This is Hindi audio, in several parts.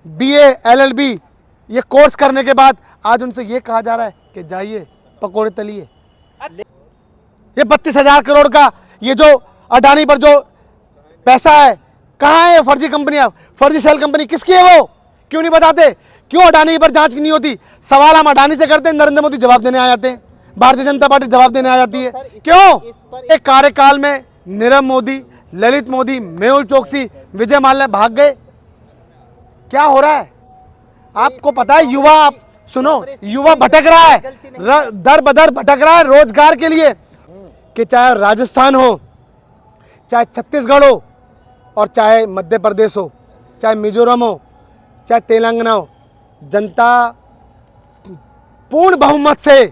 BA LLB ये कोर्स करने के बाद आज उनसे ये कहा जा रहा है कि जाइए पकोड़े तलिए। ये 32,000 करोड़ का ये जो अडानी पर जो पैसा है, कहाँ है? फर्जी कंपनियां, फर्जी शेल कंपनी किसकी है वो? क्यों नहीं बताते? क्यों अडानी पर जांच नहीं होती? सवाल हम अडानी से करते हैं, नरेंद्र मोदी जवाब देने आ जाते हैं, भारतीय जनता पार्टी जवाब देने आ जाती है। क्यों? एक कार्यकाल में नीरव मोदी, ललित मोदी, मेहुल चोकसी, विजय माल्या भाग गए। क्या हो रहा है आपको पता है? युवा, आप सुनो, युवा भटक रहा है, दर बदर भटक रहा है रोजगार के लिए, कि चाहे राजस्थान हो, चाहे छत्तीसगढ़ हो, और चाहे मध्य प्रदेश हो, चाहे मिजोरम हो, चाहे तेलंगाना हो। जनता पूर्ण बहुमत से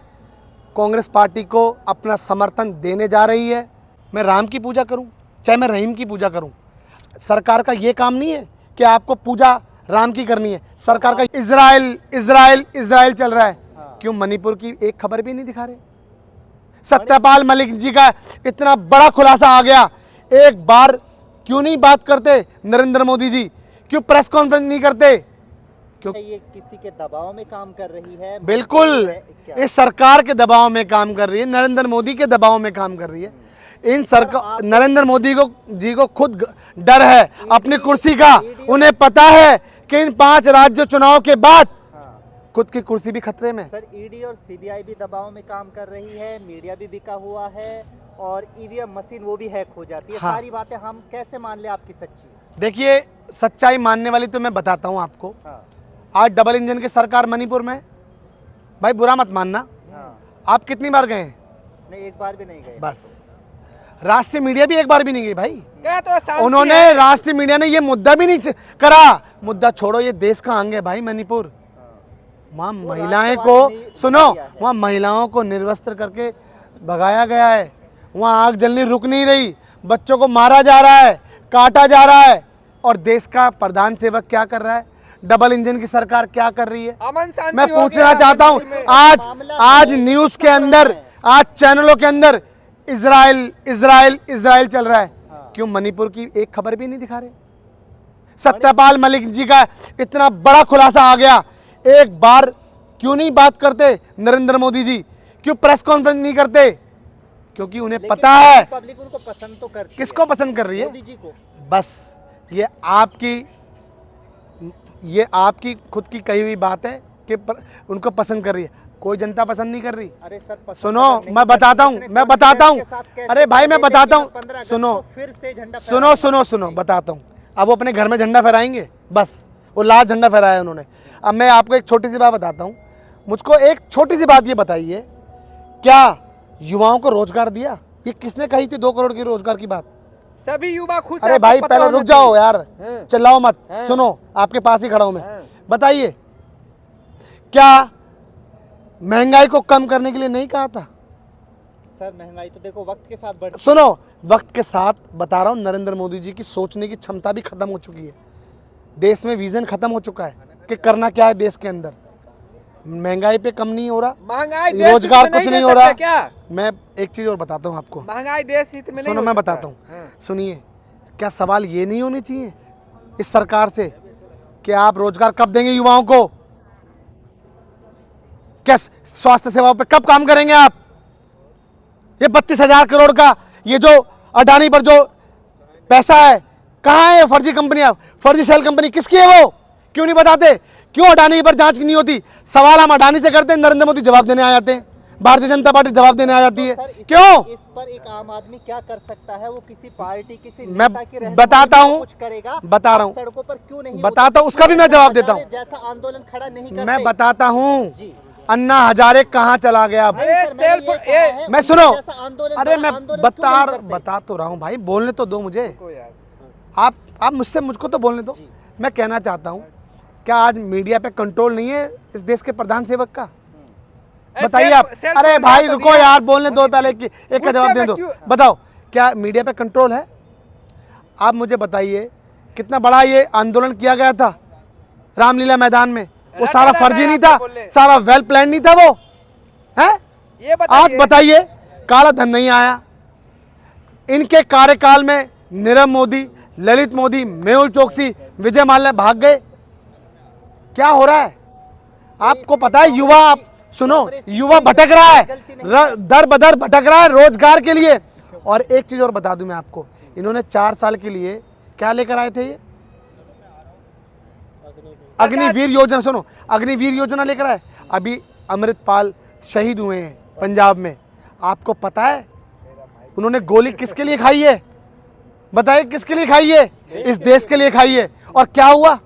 कांग्रेस पार्टी को अपना समर्थन देने जा रही है। मैं राम की पूजा करूं, चाहे मैं रहीम की पूजा करूं, सरकार का ये काम नहीं है कि आपको पूजा राम की करनी है। सरकार का इजराइल इजराइल इजराइल चल रहा है। क्यों मणिपुर की एक खबर भी नहीं दिखा रहे? सत्यपाल मलिक जी का इतना बड़ा खुलासा आ गया, एक बार क्यों नहीं बात करते नरेंद्र मोदी जी? क्यों प्रेस कॉन्फ्रेंस नहीं करते? क्यों ये किसी के दबाव में काम कर रही है? बिल्कुल, इस सरकार के दबाव में काम कर रही है, नरेंद्र मोदी के दबाव में काम कर रही है। इन सरकार, नरेंद्र मोदी जी को खुद डर है अपनी कुर्सी का। उन्हें पता है कि इन 5 राज्य चुनाव के बाद खुद की कुर्सी भी खतरे में। सर, ईडी और सीबीआई भी दबाव में काम कर रही है, मीडिया भी बिका हुआ है, और ईवीएम मशीन वो भी हैक हो जाती है। हाँ। सारी बातें हम कैसे मान ले आपकी सच्ची? देखिए, सच्चाई मानने वाली तो मैं बताता हूँ आपको। हाँ। आज डबल इंजन की सरकार मणिपुर में, भाई बुरा मत मानना, हाँ। आप कितनी बार गए? नहीं, एक बार भी नहीं गए। बस राष्ट्रीय मीडिया भी एक बार भी नहीं गई भाई। तो उन्होंने, राष्ट्रीय मीडिया ने ये मुद्दा भी नहीं करा। मुद्दा छोड़ो, ये देश का अंग है भाई मणिपुर। वहाँ महिलाएं को, सुनो, वहाँ महिलाओं को निर्वस्त्र करके भगाया गया है। वहाँ आग जलनी रुक नहीं रही, बच्चों को मारा जा रहा है, काटा जा रहा है। और देश का प्रधान सेवक क्या कर रहा है? डबल इंजन की सरकार क्या कर रही है? मैं पूछना चाहता हूँ, आज न्यूज के अंदर, आज चैनलों के अंदर इजराइल इजराइल इजराइल चल रहा है। क्यों मणिपुर की एक खबर भी नहीं दिखा रहे? सत्यपाल मलिक जी का इतना बड़ा खुलासा आ गया, एक बार क्यों नहीं बात करते नरेंद्र मोदी जी? क्यों प्रेस कॉन्फ्रेंस नहीं करते? क्योंकि उन्हें पता है पब्लिक उनको पसंद तो करती है। किसको पसंद कर रही है? मोदी जी को। बस ये आपकी खुद की कही हुई बात है कि उनको पसंद कर रही है। कोई जनता पसंद नहीं कर रही। अरे सर, पसंद सुनो, अगर नहीं मैं बताता हूँ, करती, मैं बताता हूँ। के साथ कैसे अरे भाई, मैं कर रहे थे बताता कि हूँ, 15 अगस्त सुनो, को फिर से झंडा सुनो सुनो सुनो, बताता हूँ। अब वो अपने घर में झंडा फहराएंगे, बस वो लाल झंडा फहराया उन्होंने। अब मैं आपको एक छोटी सी बात बताता हूँ। मुझको एक छोटी सी बात ये बताइए, क्या युवाओं को रोजगार दिया? ये किसने कही थी 2 करोड़ की रोजगार की बात? सभी युवा खुश अरे हैं, भाई आपको पहले पता रुक होना जाओ चाहिए। यार, चिल्लाओ मत। सुनो, आपके पास ही खड़ा हूं मैं। बताइए, क्या महंगाई को कम करने के लिए नहीं कहा था? सर, महंगाई तो देखो वक्त के साथ बढ़। सुनो, वक्त के साथ बता रहा हूँ, नरेंद्र मोदी जी की सोचने की क्षमता भी खत्म हो चुकी है। देश में विजन खत्म हो चुका है कि करना क्या है देश के अंदर। महंगाई पे कम नहीं हो रहा, महंगाई रोजगार कुछ नहीं हो रहा। क्या मैं एक चीज और बताता हूँ आपको, महंगाई देश हित में नहीं सुनो, हो मैं सकता। बताता हूँ, सुनिए। क्या सवाल ये नहीं होने चाहिए इस सरकार से कि आप रोजगार कब देंगे युवाओं को? क्या स्वास्थ्य सेवाओं पे कब काम करेंगे आप? ये 32,000 करोड़ का ये जो अडानी पर जो पैसा है, कहाँ है? फर्जी कंपनियां, फर्जी शेल कंपनी किसकी है वो? क्यों नहीं बताते? क्यों अडानी पर जांच नहीं होती? सवाल हम अडानी से करते हैं, नरेंद्र मोदी जवाब देने आ जाते हैं, भारतीय जनता पार्टी जवाब देने आ जाती है। क्यों? इस पर एक आम आदमी क्या कर सकता है? वो किसी पार्टी, किसी मैं नेता की रहनुमाई बताता में हूँ, कुछ करेगा। बता रहा हूँ, सड़कों पर क्यों नहीं बताता हूँ, उसका भी मैं जवाब देता हूँ। जैसा आंदोलन खड़ा नहीं करते। मैं बताता हूँ, जी। अन्ना हजारे कहाँ चला गया? नहीं सर, मैंने ये कहा है, मैं सुनो, जैसा आंदोलन अरे बड़ा मैं आंदोलन क्यों नहीं करते? बता तो रहा हूँ भाई, बोलने तो दो मुझे। आप मुझको तो बोलने दो। मैं कहना चाहता हूँ, क्या आज मीडिया पे कंट्रोल नहीं है इस देश के प्रधान सेवक का? बताइए आप। अरे भाई रुको यार, बोलने दो पहले, एक का जवाब दे दो। बताओ, क्या मीडिया पे कंट्रोल है? आप मुझे बताइए, कितना बड़ा ये आंदोलन किया गया था रामलीला मैदान में, वो सारा फर्जी नहीं था? सारा वेल प्लान नहीं था वो? है? आज बताइए, काला धन नहीं आया? इनके कार्यकाल में नीरव मोदी, ललित मोदी, मेहुल चोकसी, विजय माल्या भाग गए। क्या हो रहा है? आपको पता है युवा, आप सुनो, युवा भटक रहा है, दर बदर भटक रहा है रोजगार के लिए। और एक चीज और बता दूं मैं आपको, इन्होंने 4 साल के लिए क्या लेकर आए थे? ये अग्निवीर योजना, सुनो, अग्निवीर योजना लेकर आए। अभी अमृतपाल शहीद हुए हैं पंजाब में, आपको पता है उन्होंने गोली किसके लिए खाई है? बताइए किसके लिए खाई है? इस देश के लिए खाई है। और क्या हुआ?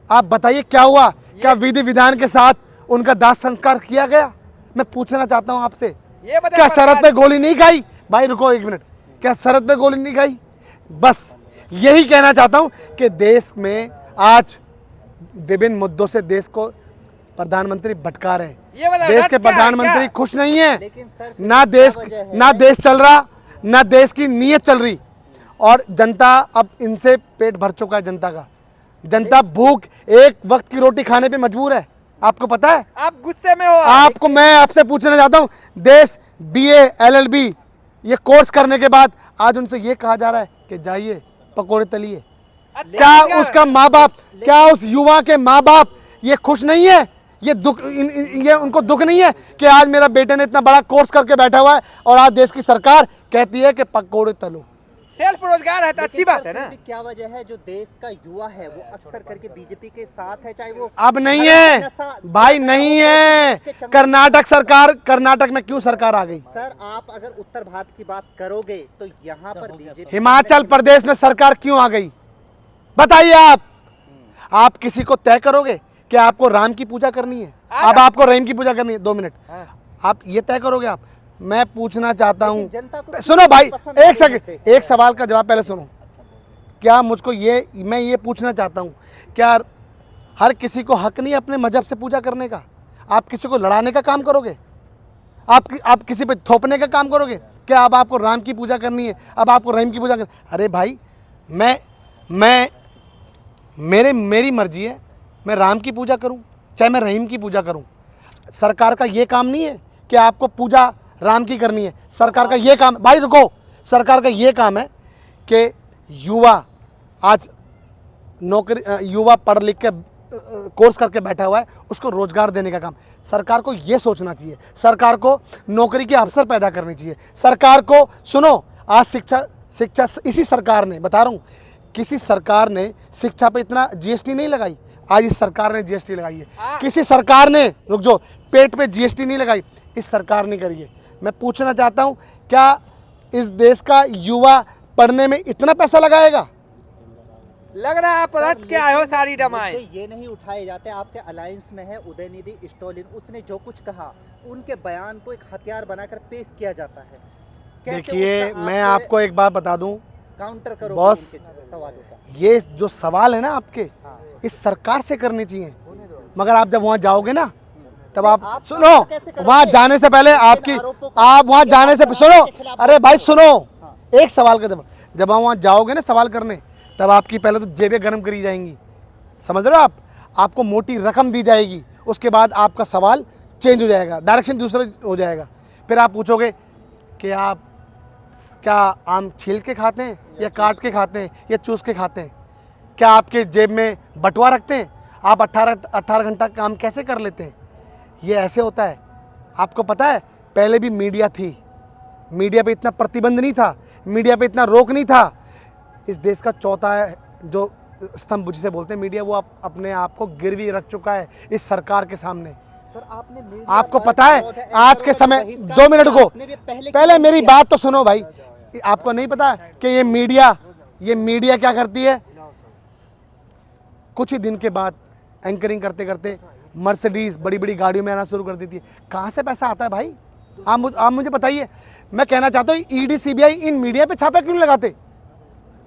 आप बताइए क्या हुआ? क्या विधि विधान के साथ उनका दाह संस्कार किया गया? मैं पूछना चाहता हूं आपसे, ये बताइए क्या शरद पे गोली नहीं खाई? भाई रुको 1 मिनट, क्या शरद पे गोली नहीं खाई? बस यही कहना चाहता हूं कि देश में आज विभिन्न मुद्दों से देश को प्रधानमंत्री भटका रहे ये हैं। बताओ, देश के क्या- प्रधानमंत्री क्या? खुश नहीं है, लेकिन सर ना देश चल रहा, ना देश की नीयत चल रही। और जनता अब इनसे पेट भर चुका है। जनता का, जनता भूख, एक वक्त की रोटी खाने पे मजबूर है। आपको पता है? आप गुस्से में हो। आपको मैं आपसे पूछना चाहता हूं, देश BA LLB ये कोर्स करने के बाद आज उनसे ये कहा जा रहा है कि जाइए पकोड़े तलिए। अच्छा, क्या उसका माँ बाप, क्या उस युवा के माँ बाप ये खुश नहीं है? ये दुख, ये उनको दुख नहीं है कि आज मेरा बेटे ने इतना बड़ा कोर्स करके बैठा हुआ है और आज देश की सरकार कहती है कि पकोड़े तलो। सेल्फ रोजगार है तो अच्छी लेकिन बात सर, है ना। फिर भी क्या वजह है जो देश का युवा है वो अक्सर करके बीजेपी के साथ है, चाहे वो अब नहीं है भाई, नहीं है। कर्नाटक सरकार, कर्नाटक में क्यों सरकार आ गई? सर आप अगर उत्तर भारत की बात करोगे तो यहाँ पर बीजेपी, हिमाचल प्रदेश में सरकार क्यों आ गई? बताइए आप किसी को तय करोगे कि आपको राम की पूजा करनी है, अब आपको रहीम की पूजा करनी है? 2 मिनट, आप ये तय करोगे? आप, मैं पूछना चाहता हूं, जनता को सुनो भाई, पसंद एक नहीं सेकंड, करते। एक सवाल का जवाब पहले सुनो। क्या मुझको ये, मैं ये पूछना चाहता हूं, क्या हर किसी को हक नहीं है अपने मजहब से पूजा करने का? आप किसी को लड़ाने का काम करोगे? आप किसी पे थोपने का काम करोगे? क्या अब आपको राम की पूजा करनी है, अब आपको रहीम की पूजा करनी? अरे भाई, मेरी मर्जी है, मैं राम की पूजा करूं चाहे मैं रहीम की पूजा करूं। सरकार का ये काम नहीं है कि आपको पूजा राम की करनी है। सरकार का ये काम, भाई रुको, सरकार का ये काम है कि युवा आज नौकरी, युवा पढ़ लिख के कोर्स करके बैठा हुआ है, उसको रोजगार देने का काम सरकार को ये सोचना चाहिए। सरकार को नौकरी के अवसर पैदा करने चाहिए। सरकार को, सुनो, आज शिक्षा इसी सरकार ने, बता रहा हूँ, किसी सरकार ने शिक्षा पे इतना GST नहीं लगाई, आज इस सरकार ने GST लगाई है। किसी सरकार ने, रुक जाओ, पेट पे GST नहीं लगाई, इस सरकार ने करी है। मैं पूछना चाहता हूँ, क्या इस देश का युवा पढ़ने में इतना पैसा लगाएगा? लग रहा है आप रट के आए हो सारी डमाएं। मुद्दे ये नहीं उठाए जाते। आपके अलायंस में है उदयनिधि स्टॉलिन, उसने जो कुछ कहा उनके बयान को एक हथियार बनाकर पेश किया जाता है। कैसे देखिए, उसका मैं आप आपको एक बात बता दूं, काउंटर करो बॉस, सवालों का। ये जो सवाल है ना आपके, इस सरकार से करने चाहिए, मगर आप जब वहाँ जाओगे ना, तब आप सुनो, वहाँ जाने से पहले आप वहाँ जाने से सुनो, अरे भाई सुनो, एक सवाल का जब आप वहाँ जाओगे ना सवाल करने, तब आपकी पहले तो जेबें गर्म करी जाएंगी, समझ रहे हो आप? आपको मोटी रकम दी जाएगी, उसके बाद आपका सवाल चेंज हो जाएगा, डायरेक्शन दूसरा हो जाएगा। फिर आप पूछोगे कि आप क्या आम छील के खाते हैं या काट के खाते हैं या चूस के खाते हैं? क्या आपके जेब में बटुआ रखते हैं? आप 18 घंटा काम कैसे कर लेते हैं? ये ऐसे होता है। आपको पता है, पहले भी मीडिया थी, मीडिया पे इतना प्रतिबंध नहीं था, मीडिया पे इतना रोक नहीं था। इस देश का चौथा जो स्तंभ जिसे बोलते हैं मीडिया, वो अपने आप को गिरवी रख चुका है इस सरकार के सामने। सर आपने आपको पता है आज के समय, 2 मिनट को, पहले मेरी बात तो सुनो भाई, आपको नहीं पता कि ये मीडिया क्या करती है? कुछ ही दिन के बाद एंकरिंग करते करते मर्सिडीज बड़ी बड़ी गाड़ियों में आना शुरू कर देती है। कहाँ से पैसा आता है भाई? आप मुझे बताइए। मैं कहना चाहता हूँ, ED CBI इन मीडिया पे छापा क्यों नहीं लगाते?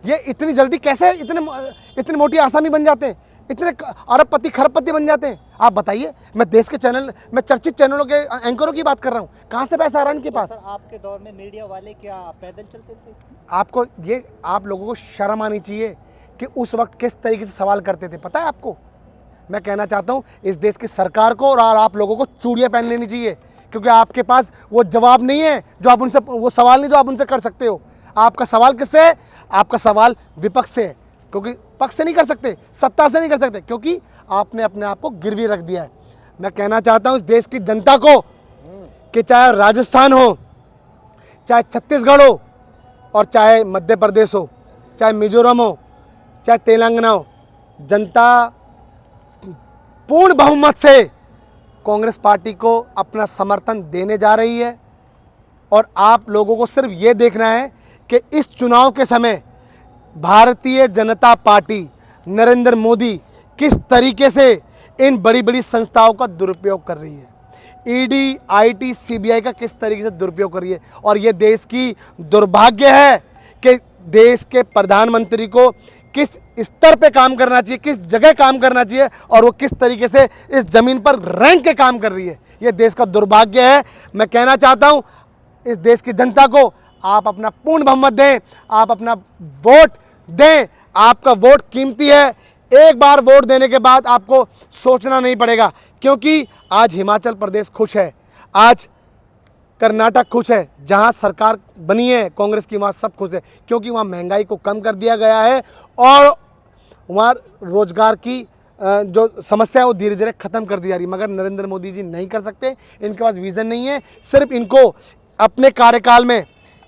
ये इतनी जल्दी कैसे इतनी मोटी आसामी बन जाते हैं, इतने अरबपति खरबपति बन जाते हैं? आप बताइए। मैं देश के चैनल, मैं चर्चित चैनलों के एंकरों की बात कर रहा हूँ, कहाँ से पैसा आ रहा है इनके पास? आपके दौर में मीडिया वाले क्या पैदल चलते थे? आपको ये, आप लोगों को शर्म आनी चाहिए कि उस वक्त किस तरीके से सवाल करते थे, पता है आपको? मैं कहना चाहता हूँ, इस देश की सरकार को और आप लोगों को चूड़ियाँ पहन लेनी चाहिए, क्योंकि आपके पास वो जवाब नहीं है जो आप उनसे, वो सवाल नहीं जो आप उनसे कर सकते हो। आपका सवाल किससे है? आपका सवाल विपक्ष से है। क्योंकि पक्ष से नहीं कर सकते, सत्ता से नहीं कर सकते, क्योंकि आपने अपने आप को गिरवी रख दिया है। मैं कहना चाहता हूं इस देश की जनता को कि चाहे राजस्थान हो, चाहे छत्तीसगढ़ हो, और चाहे मध्य प्रदेश हो, चाहे मिजोरम हो, चाहे तेलंगाना हो, जनता पूर्ण बहुमत से कांग्रेस पार्टी को अपना समर्थन देने जा रही है। और आप लोगों को सिर्फ ये देखना है कि इस चुनाव के समय भारतीय जनता पार्टी, नरेंद्र मोदी किस तरीके से इन बड़ी बड़ी संस्थाओं का दुरुपयोग कर रही है, ईडी, आईटी, सीबीआई का किस तरीके से दुरुपयोग कर रही है। और ये देश की दुर्भाग्य है कि देश के प्रधानमंत्री को किस स्तर पे काम करना चाहिए, किस जगह काम करना चाहिए, और वो किस तरीके से इस ज़मीन पर रैंक के काम कर रही है। ये देश का दुर्भाग्य है। मैं कहना चाहता हूँ इस देश की जनता को आप अपना पूर्ण बहुमत दें, आप अपना वोट दें। आपका वोट कीमती है। एक बार वोट देने के बाद आपको सोचना नहीं पड़ेगा, क्योंकि आज हिमाचल प्रदेश खुश है, आज कर्नाटक खुश है, जहां सरकार बनी है कांग्रेस की, वहाँ सब खुश है, क्योंकि वहाँ महंगाई को कम कर दिया गया है और वहाँ रोजगार की जो समस्या है वो धीरे धीरे ख़त्म कर दी जा रही है। मगर नरेंद्र मोदी जी नहीं कर सकते, इनके पास विज़न नहीं है। सिर्फ इनको अपने कार्यकाल में,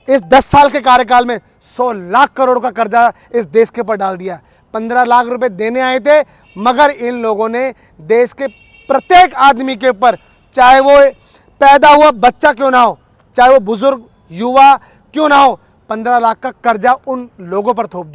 इस 10 साल के कार्यकाल में 100 लाख करोड़ का कर्जा इस देश के ऊपर डाल दिया। 15 लाख रुपए देने आए थे, मगर इन लोगों ने देश के प्रत्येक आदमी के ऊपर, चाहे वो पैदा हुआ बच्चा क्यों ना हो, चाहे वो बुजुर्ग युवा क्यों ना हो, 15 लाख का कर्जा उन लोगों पर थोप दिया।